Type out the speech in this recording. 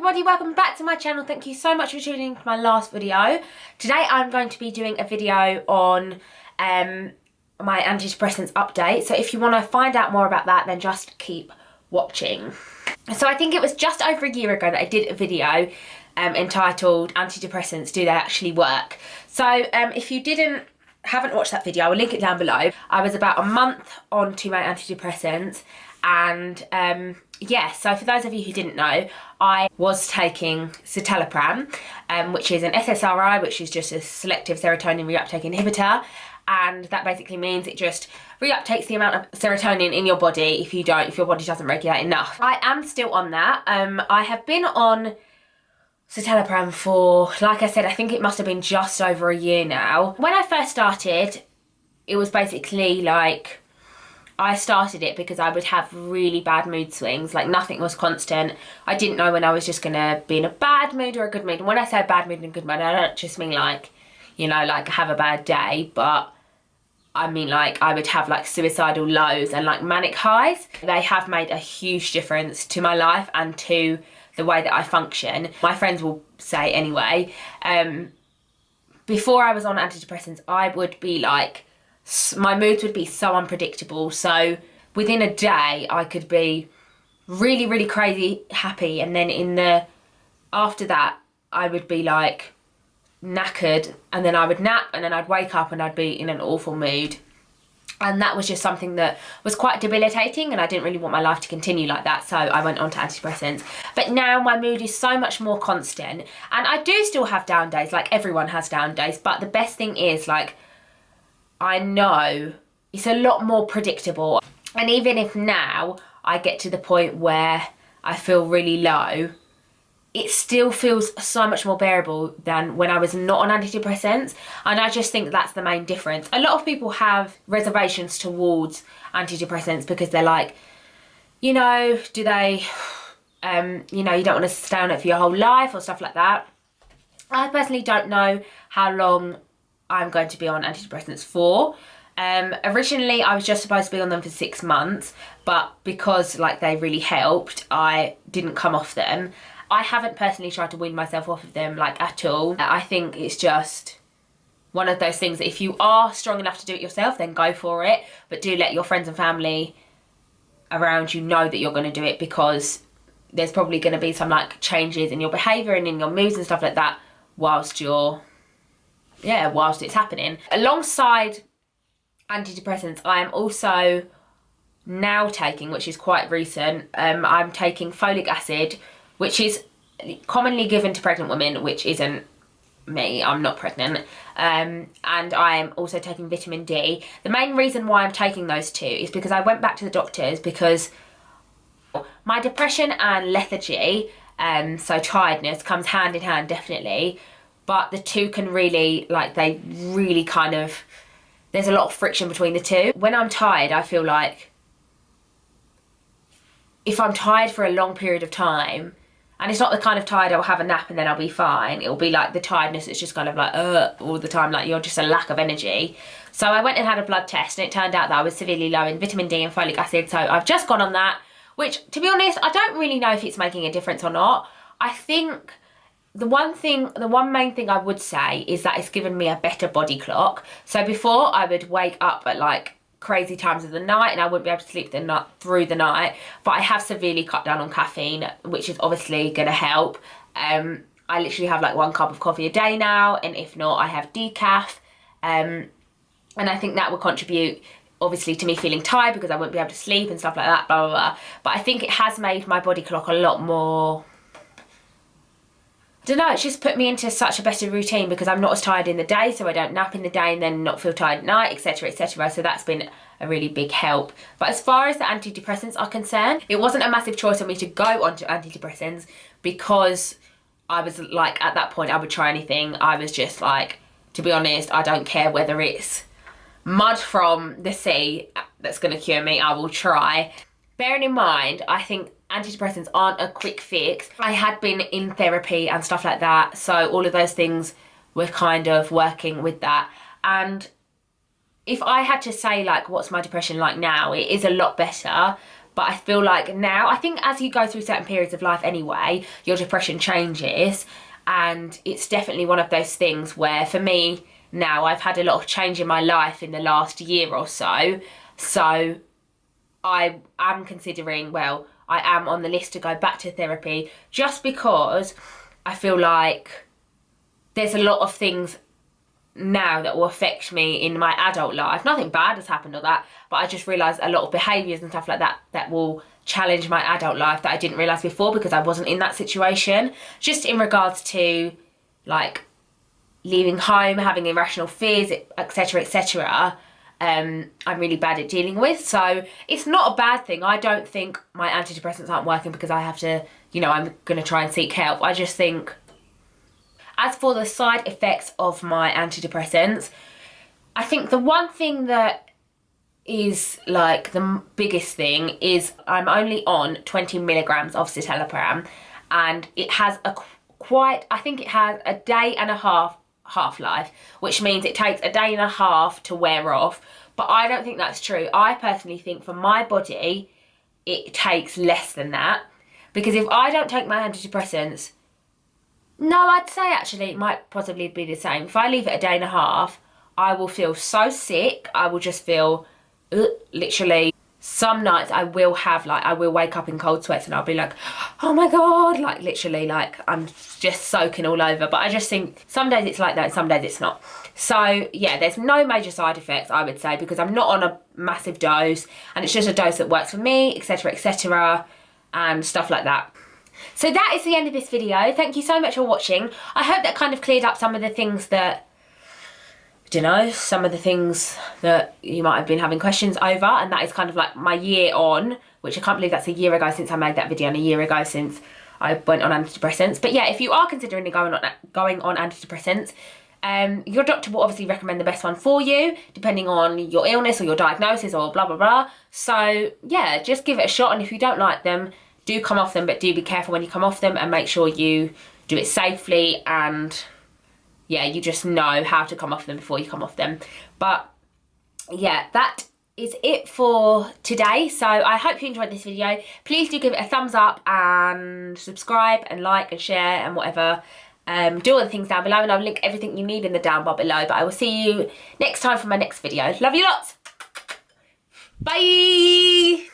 everybody, welcome back to my channel. Thank you so much for tuning in to my last video. Today I'm going to be doing a video on my antidepressants update. So if you want to find out more about that, then just keep watching. So I think it was just over a year ago that I did a video entitled Antidepressants, Do They Actually Work? So if you haven't watched that video, I will link it down below. I was about a month onto my antidepressants and yeah, so for those of you who didn't know, I was taking citalopram, which is an SSRI, which is just a selective serotonin reuptake inhibitor, and that basically means it just reuptakes the amount of serotonin in your body if your body doesn't regulate enough. I am still on that. I have been on citalopram for, like I said, I think it must have been just over a year now. When I first started, it was basically like, I started it because I would have really bad mood swings, like nothing was constant. I didn't know when I was just gonna be in a bad mood or a good mood. And when I say a bad mood and a good mood, I don't just mean like, you know, like have a bad day, but I mean like I would have like suicidal lows and like manic highs. They have made a huge difference to my life and to the way that I function. My friends will say anyway, before I was on antidepressants, I would be like, my moods would be so unpredictable. So within a day I could be really, really crazy happy, and then after that I would be like knackered, and then I would nap, and then I'd wake up and I'd be in an awful mood. And that was just something that was quite debilitating, and I didn't really want my life to continue like that, so I went on to antidepressants. But now my mood is so much more constant, and I do still have down days, like everyone has down days, but the best thing is like I know it's a lot more predictable. And even if now I get to the point where I feel really low, it still feels so much more bearable than when I was not on antidepressants. And I just think that's the main difference. A lot of people have reservations towards antidepressants because they're like, you know, do they, you know, you don't want to stay on it for your whole life or stuff like that. I personally don't know how long I'm going to be on antidepressants for. Originally I was just supposed to be on them for 6 months, but because like they really helped, I didn't come off them. I haven't personally tried to wean myself off of them like at all. I think it's just one of those things that if you are strong enough to do it yourself, then go for it, but do let your friends and family around you know that you're going to do it, because there's probably going to be some like changes in your behaviour and in your moods and stuff like that whilst it's happening. Alongside antidepressants, I am also now taking, which is quite recent, I'm taking folic acid, which is commonly given to pregnant women, which isn't me, I'm not pregnant, and I am also taking vitamin D. The main reason why I'm taking those two is because I went back to the doctors because my depression and lethargy, so tiredness, comes hand in hand definitely, but the two can really, like, they really kind of, there's a lot of friction between the two. When I'm tired, I feel like if I'm tired for a long period of time, and it's not the kind of tired I'll have a nap and then I'll be fine, it'll be like the tiredness is just kind of like all the time, like you're just a lack of energy. So I went and had a blood test, and it turned out that I was severely low in vitamin D and folic acid, so I've just gone on that, which, to be honest, I don't really know if it's making a difference or not. I think the one main thing I would say is that it's given me a better body clock. So before I would wake up at like crazy times of the night and I wouldn't be able to sleep through the night, but I have severely cut down on caffeine, which is obviously going to help. I literally have like 1 cup of coffee a day now, and if not, I have decaf, and I think that will contribute obviously to me feeling tired because I wouldn't be able to sleep and stuff like that, blah blah blah. But I think it has made my body clock a lot more, I don't know, it's just put me into such a better routine because I'm not as tired in the day, so I don't nap in the day and then not feel tired at night, etc, etc. So that's been a really big help. But as far as the antidepressants are concerned, it wasn't a massive choice for me to go onto antidepressants because I was like, at that point I would try anything. I was just like, to be honest, I don't care whether it's mud from the sea that's going to cure me, I will try. Bearing in mind, I think antidepressants aren't a quick fix. I had been in therapy and stuff like that, so all of those things were kind of working with that. And if I had to say like what's my depression like now, it is a lot better, But I feel like now, I think as you go through certain periods of life anyway, your depression changes. And it's definitely one of those things where, for me now, I've had a lot of change in my life in the last year or so. So I am considering, well, I am on the list to go back to therapy, just because I feel like there's a lot of things now that will affect me in my adult life. Nothing bad has happened or that, but I just realised a lot of behaviours and stuff like that that will challenge my adult life that I didn't realise before because I wasn't in that situation. Just in regards to like leaving home, having irrational fears, etc, etc. I'm really bad at dealing with. So it's not a bad thing. I don't think my antidepressants aren't working because I have to, you know, I'm going to try and seek help. I just think, as for the side effects of my antidepressants, I think the one thing that is like the biggest thing is I'm only on 20 milligrams of citalopram, and it has I think it has a day and a half half-life, which means it takes a day and a half to wear off. But I don't think that's true. I personally think for my body it takes less than that, because if I don't take my antidepressants, no, I'd say actually it might possibly be the same. If I leave it a day and a half, I will feel so sick. I will just feel literally, some nights I will have like, I will wake up in cold sweats and I'll be like, oh my God, like literally like I'm just soaking all over. But I just think some days it's like that, some days it's not. So yeah, there's no major side effects, I would say, because I'm not on a massive dose and it's just a dose that works for me, etc, etc, and stuff like that. So that is the end of this video. Thank you so much for watching. I hope that kind of cleared up some of the things that, I don't know, some of the things that you might have been having questions over, and that is kind of like my year on, which I can't believe that's a year ago since I made that video and a year ago since I went on antidepressants. But yeah, if you are considering going on antidepressants, your doctor will obviously recommend the best one for you, depending on your illness or your diagnosis or blah, blah, blah. So yeah, just give it a shot, and if you don't like them, do come off them, but do be careful when you come off them and make sure you do it safely, and yeah, you just know how to come off them before you come off them. But yeah, that is it for today. So I hope you enjoyed this video. Please do give it a thumbs up and subscribe and like and share and whatever. Do all the things down below, and I'll link everything you need in the down bar below. But I will see you next time for my next video. Love you lots. Bye.